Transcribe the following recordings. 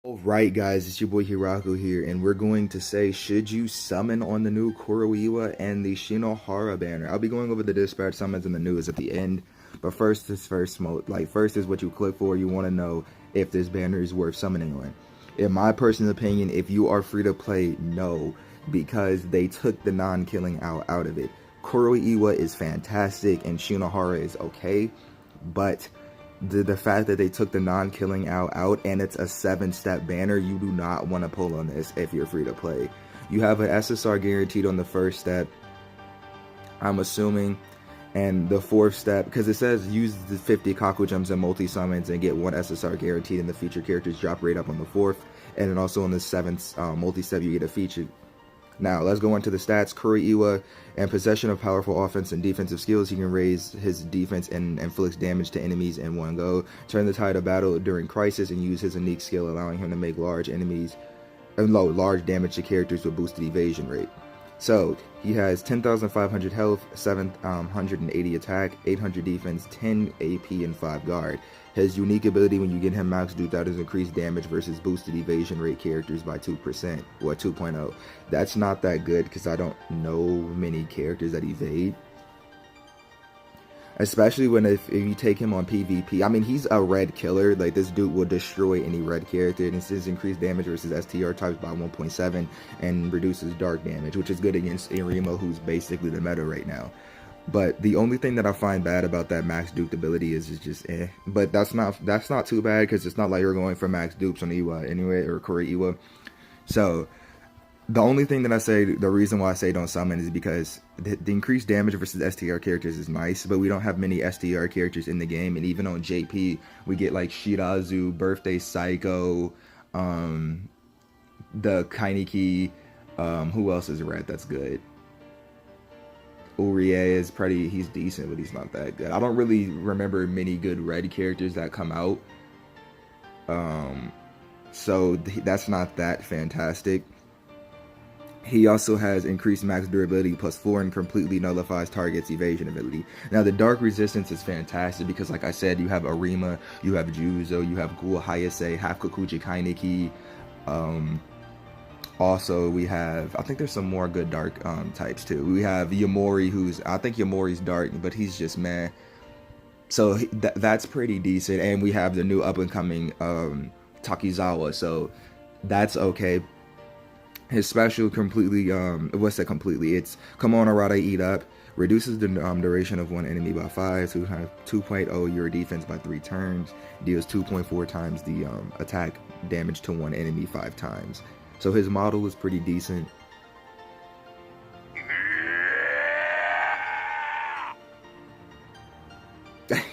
Alright guys, it's your boy Hiraku here, and we're going to say, should you summon on the new KUROIWA and the SHINOHARA banner? I'll be going over the dispatch summons and the news at the end, but first is first mode. First is what you click for. You want to know if this banner is worth summoning on. In my personal opinion, if you are free to play, no, because they took the non-killing out of it. KUROIWA is fantastic and SHINOHARA is okay, but the fact that they took the non-killing out and it's a 7-step banner, you do not want to pull on this if you're free to play. You have an SSR guaranteed on the first step, I'm assuming, and the 4th step, because it says use the 50 Kaku jumps and multi-summons and get 1 SSR guaranteed, and the feature characters drop right up on the 4th, and then also on the 7th multi-step you get a feature. Now, let's go into the stats. KUROIWA and possession of powerful offense and defensive skills. He can raise his defense and inflicts damage to enemies in one go. Turn the tide of battle during crisis and use his unique skill, allowing him to make large damage to characters with boosted evasion rate. So, he has 10,500 health, 780 attack, 800 defense, 10 AP, and 5 guard. His unique ability when you get him max duped out is increased damage versus boosted evasion rate characters by 2%, or 2.0. That's not that good because I don't know many characters that evade. Especially when if you take him on PvP. I mean, he's a red killer. Like, this dude will destroy any red character. And it says increased damage versus STR types by 1.7 and reduces dark damage, which is good against Arima, who's basically the meta right now. But the only thing that I find bad about that max duped ability is it's just But that's not too bad because it's not like you're going for max dupes on Iwa anyway, or KUROIWA. So the only thing that I say, the reason why I say don't summon is because the increased damage versus STR characters is nice, but we don't have many STR characters in the game, and even on JP, we get like Shirazu, Birthday Psycho, the Kainiki, who else is red that's good? Urie is he's decent, but he's not that good. I don't really remember many good red characters that come out. So that's not that fantastic. He also has increased max durability +4 and completely nullifies target's evasion ability. Now, the dark resistance is fantastic because, like I said, you have Arima, you have Juzo, you have Ghoul, Hayase, half Kokuchi Kainiki. Also, we have, I think there's some more good dark types too. We have Yamori, I think Yamori's dark, but he's just meh. So that's pretty decent. And we have the new up-and-coming Takizawa, so that's okay. His special completely, it's come on Arata, eat up. Reduces the duration of one enemy by 5, so have 2.0 your defense by 3 turns. Deals 2.4 times the attack damage to one enemy 5 times. So his model is pretty decent.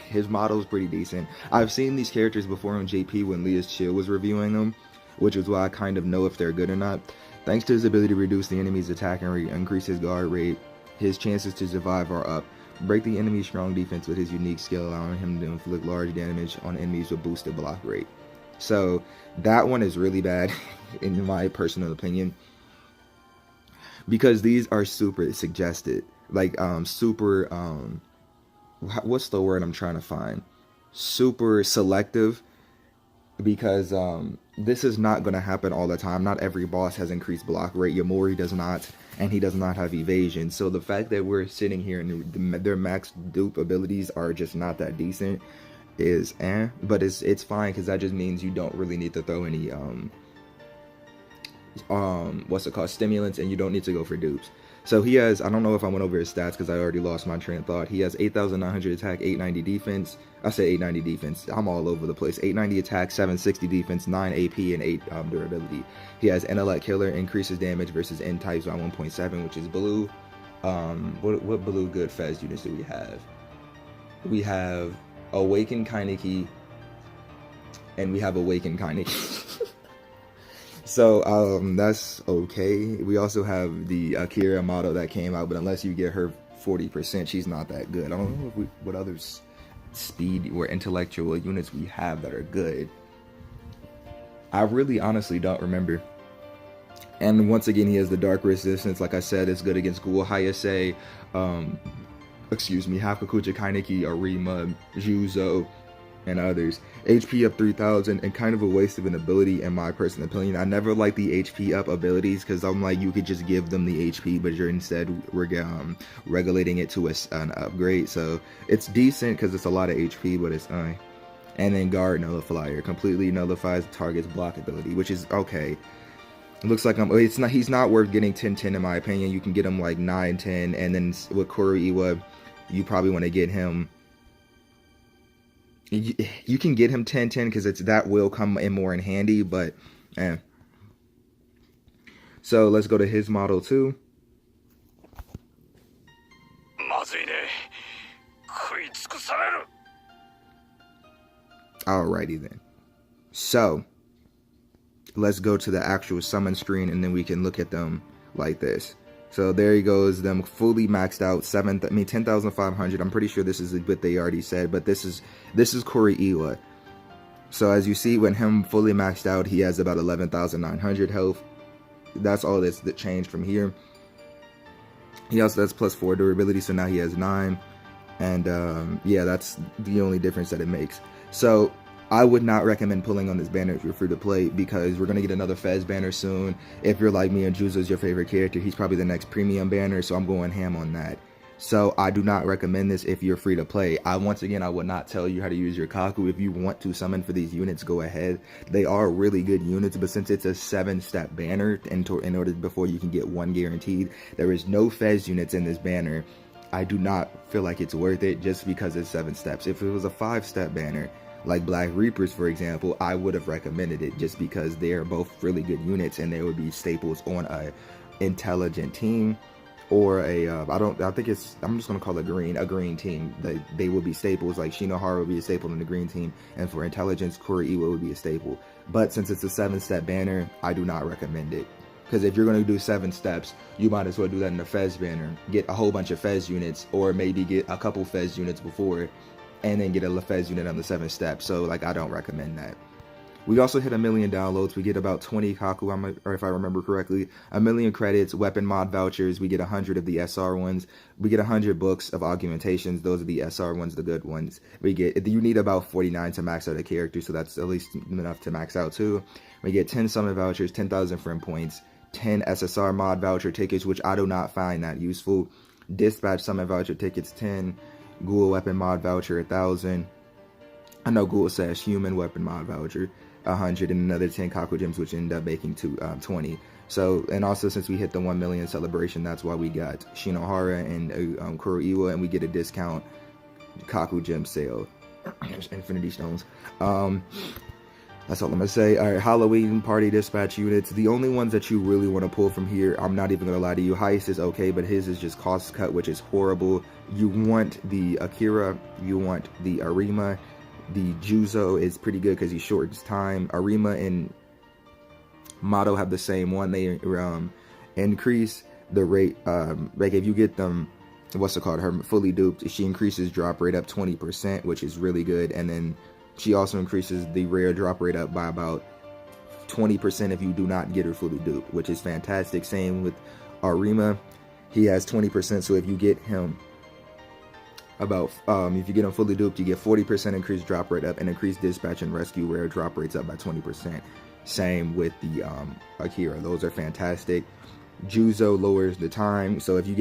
His model is pretty decent. I've seen these characters before on JP when Leah's Chill was reviewing them, which is why I kind of know if they're good or not. Thanks to his ability to reduce the enemy's attack and increase his guard rate, his chances to survive are up. Break the enemy's strong defense with his unique skill, allowing him to inflict large damage on enemies with boosted block rate. So that one is really bad in my personal opinion, because these are super suggested, like super what's the word I'm trying to find, super selective, because this is not going to happen all the time. Not every boss has increased block rate. Yamori does not, and he does not have evasion. So the fact that we're sitting here and their max dupe abilities are just not that decent is but it's fine, because that just means you don't really need to throw any stimulants, and you don't need to go for dupes. So he has, I don't know if I went over his stats because I already lost my train of thought. He has 8,900 attack, 890 defense. I said 890 defense. I'm all over the place. 890 attack, 760 defense, 9 AP, and 8 durability. He has Intellect Killer, increases damage versus N types by 1.7, which is blue. What blue good Fez units do we have? We have Awakened Kainiki, and we have Awakened Kainiki. So that's okay. We also have the Akira model that came out, but unless you get her 40%, she's not that good. I don't know what other speed or intellectual units we have that are good. I really honestly don't remember. And once again, he has the dark resistance. Like I said, it's good against Ghoul, Hayase, Hakukucha Kaineki, Arima, Juzo, and others. HP up 3000 and kind of a waste of an ability in my personal opinion. I never like the HP up abilities because I'm like, you could just give them the HP, but you're instead regulating it to an upgrade. So it's decent because it's a lot of HP, but it's and then guard nullifier completely nullifies the target's block ability, which is okay. It looks like he's not worth getting 10-10 in my opinion. You can get him like 9-10, and then with KUROIWA, you probably want to get him. You can get him 10-10 because that will come in more in handy, but so let's go to his model too. Alrighty then. So let's go to the actual summon screen and then we can look at them like this. So there he goes, them fully maxed out 10,500. I'm pretty sure this is what they already said, but this is KUROIWA. So as you see, when him fully maxed out, he has about 11,900 health. That's all that changed from here. He also has +4 durability, so now he has 9. And yeah, that's the only difference that it makes. So I would not recommend pulling on this banner if you're free to play, because we're going to get another Fez banner soon. If you're like me and Juzo is your favorite character, he's probably the next premium banner, so I'm going ham on that. So I do not recommend this if you're free to play. Once again, I would not tell you how to use your Kaku. If you want to summon for these units, go ahead. They are really good units, but since it's a 7-step banner, in order before you can get 1 guaranteed, there is no Fez units in this banner. I do not feel like it's worth it just because it's 7 steps. If it was a 5-step banner, like Black Reapers, for example, I would have recommended it just because they're both really good units and they would be staples on a intelligent team or I'm just gonna call it a green team. They would be staples. Like SHINOHARA would be a staple in the green team, and for intelligence, KUROIWA would be a staple. But since it's a 7-step banner, I do not recommend it. Because if you're going to do 7 steps, you might as well do that in the Fez banner. Get a whole bunch of Fez units, or maybe get a couple Fez units before, and then get a Fez unit on the 7th step. So, like, I don't recommend that. We also hit 1 million downloads. We get about 20 Kaku, or if I remember correctly, 1 million credits, weapon mod vouchers. We get 100 of the SR ones. We get 100 books of augmentations. Those are the SR ones, the good ones. You need about 49 to max out a character, so that's at least enough to max out too. We get 10 summon vouchers, 10,000 friend points, 10 SSR mod voucher tickets, which I do not find that useful. Dispatch summon voucher tickets, 10. Ghoul weapon mod voucher, 1,000. I know Ghoul / human weapon mod voucher, 100, and another 10 Kaku gems, which end up making 20. So, and also since we hit the 1 million celebration, that's why we got SHINOHARA and KUROIWA, and we get a discount Kaku gem sale. Infinity stones. That's all I'm gonna say. All right, Halloween party dispatch units. The only ones that you really want to pull from here, I'm not even gonna lie to you. Heist is okay, but his is just cost cut, which is horrible. You want the Akira, you want the Arima. The Juzo is pretty good because he shortens time. Arima and Motto have the same one. They increase the rate. Like if you get them, what's it called? Her fully duped, she increases drop rate up 20%, which is really good. And then she also increases the rare drop rate up by about 20% if you do not get her fully duped, which is fantastic. Same with Arima. He has 20%, so if you get him if you get him fully duped, you get 40% increased drop rate up and increased dispatch and rescue rare drop rates up by 20%. Same with the Akira. Those are fantastic. Juzo lowers the time, so if you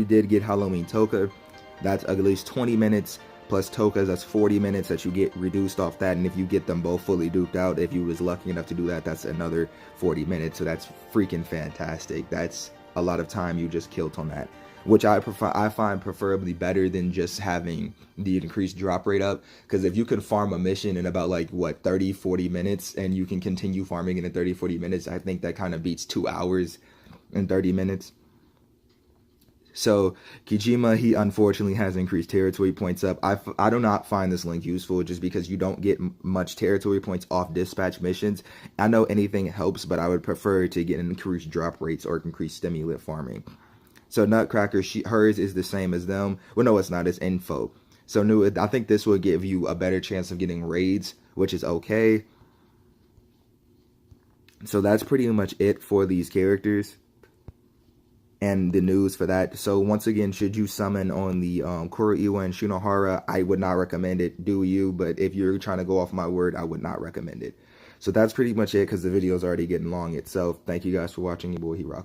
did get Halloween Toka, that's at least 20 minutes. Plus Tokas, that's 40 minutes that you get reduced off that. And if you get them both fully duped out, if you was lucky enough to do that, that's another 40 minutes. So that's freaking fantastic. That's a lot of time you just killed on that, which I find preferably better than just having the increased drop rate up. Because if you can farm a mission in about 30-40 minutes and you can continue farming it in 30-40 minutes, I think that kind of beats 2 hours and 30 minutes. So Kijima, he unfortunately has increased territory points up. I do not find this link useful just because you don't get much territory points off dispatch missions. I know anything helps, but I would prefer to get increased drop rates or increased stimulant farming. So Nutcracker, hers is the same as them. Well, no, it's not. It's info. So I think this will give you a better chance of getting raids, which is okay. So that's pretty much it for these characters. and the news for that. So once again, should you summon on the KUROIWA and SHINOHARA, I would not recommend it. Do you? But if you're trying to go off my word, I would not recommend it. So that's pretty much it because the video is already getting long itself. Thank you guys for watching. Your boy Hirako.